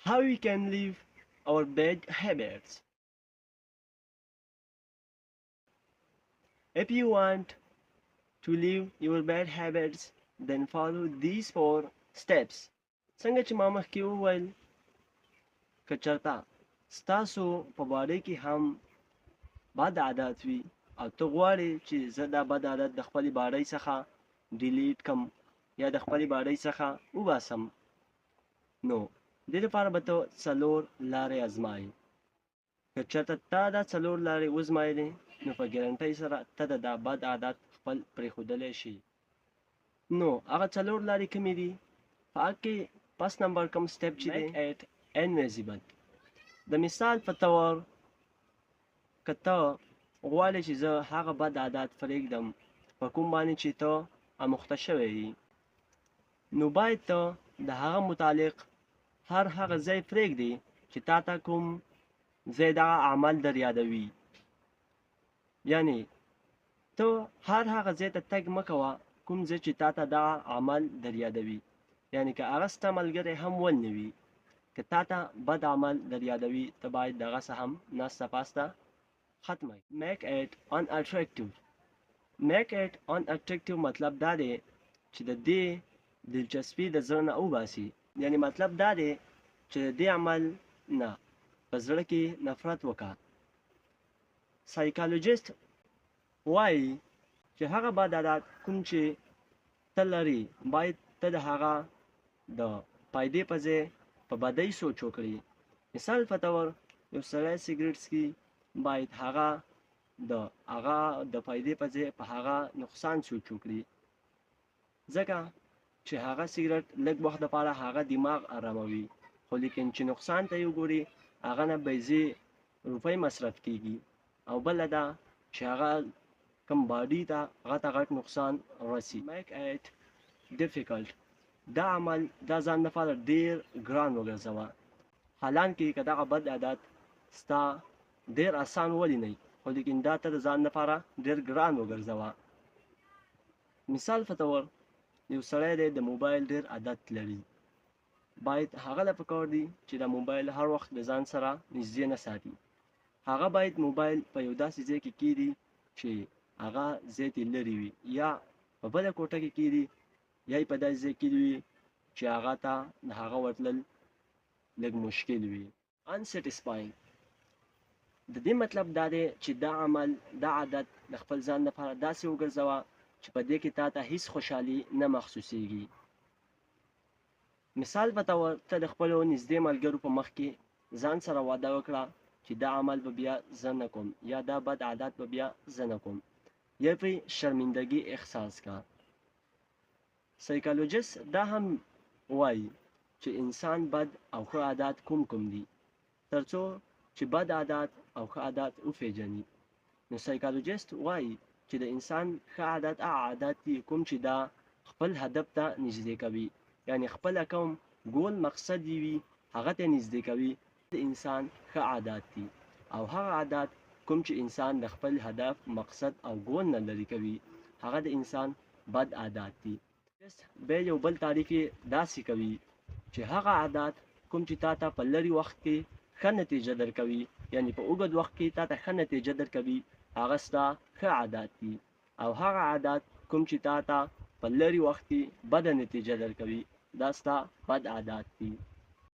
how we can leave our bad habits. If you want to leave your bad habits, then follow these 4 steps. څنګه چې ما مخکې وویل که چېرته ستاسو په باډۍ کې هم بد عادت وي او ته غواړې چې زه دا بد عادت د خپلې باډۍ څخه ډیلیټ کړم یا د خپلې باډۍ څخه وباسم، نو دې لپاره به ته 4 لارې ازمایې. که چېرته تا دا 4 لارې وازمایلې نو په ګارنټۍ سره ته د دا بد عادت خپل پرېښودلی شي. نو هغه 4 لارې کومې دي؟ په هغه کې پس نمبر کوم سټپ چې دی ایټ انویزیبل. د مثال په طور که ته غواړې چې زه هغه بد عادت پرېږدم په کوم باندې چې ته اموخته شوی یې، نو باید ته د هغه متعلق هغه ځای پرېږدې چې تا ته کوم ځای دغه عمل در یادوي. یعنې ته هغه ځای ته تګ مه کوه کوم ځای چې تا ته دغه عمل در یادوي. یعنې که هغه ستا ملګری هم ولنه وي، که تا ته بد عمل در یادوي، ته باید دغه څه هم ناسته پاسته ختمه کړي. میک اټ unattractive. میک اټ unattractive مطلب دا دی چې د دې دلچسپي د زړه نه وباسي. یعنې مطلب دا دی چې د دې عمل نه په زړه کې نفرت وکړه. سایکالوجیست وایي چې هغه بد عادت کوم چې ته لرې باید ته د هغه د فایدې په ځای په بدۍ سوچ وکړي. مثال په طور یو سړی سګرټ څکي، باید هغه د فایدې په ځای په هغه نقصان سوچ وکړي، ځکه چې هغه سګرټ لږ وخت دپاره هغه دماغ آراموي، خو لیکن چې نقصان ته یې وګوري هغه نه بیضې روپۍ مصرف کیږي، او بله ده چې هغه کوم باډي ته هغه ته غټ نقصان رسي. میک اټ ډیفیکلټ. دا عمل دا ځان لپاره ډېر ګران وګرځوه، حالانکې که دغه بد عادت ستا ډېر آسان ولینئ، خو لیکن دا ته د ځان لپاره ډېر ګران وګرځوه. مثال په طور یو سړی دی د موبایل ډېر عادت لري، باید هغه له پکار دي چې د موبایل هر وخت د ځان سره نږدې نه ساتي. هغه باید موبایل په یو داسې ځای کې کیږدي چې هغه ځای ترې لرې وي، یا په بله کوټه کې کیږدي، یا یې په داسې ځای کې وي چې هغه ته د هغه ورتلل لږ مشکل وي. unsatisfying. د دې مطلب دا دی چې دا عمل دا عادت د خپل ځان لپاره داسې وګرځوه چې په دې کې تا ته هیڅ خوشحالي نه محسوسیږي. مثال په طور ته د خپلو نږدې ملګرو په مخ کې ځان سره وعده وکړه چې دا عمل به بیا زه نه کوم، یا دا بد عادت به بیا زه نه کوم، یا پرې شرمندګي احساس کا. سایکالوجیست دا هم وایي چې انسان بد او ښه عادات کوم دي، ترڅو چې بد عادات او ښه عادات وپېژني. نو سایکالوجیست وایي چې د انسان ښه عادت هغه عادات دي کوم چې دا خپل هدف ته نږدې کوي، یعنې خپله کوم ګول مقصد یې وي هغه ته نږدې کوي. د انسان ښه عادات دي، او هغه عادات کوم چې انسان د خپل هدف مقصد او ګول نه لرې کوي هغه د انسان بد عادات دي. بیا یو بل تعریف یې داسې کوي چې هغه عادات کوم چې تا ته په لرې وخت کې ښه نتیجه درکوي، یعنې په اوږد وخت کې تا ته ښه نتیجه درکوي، هغه ستا ښه عادات دي، او هغه عادات کوم چې تا ته په لرې وخت کې بده نتیجه درکوي دا ستا بد عادات دي.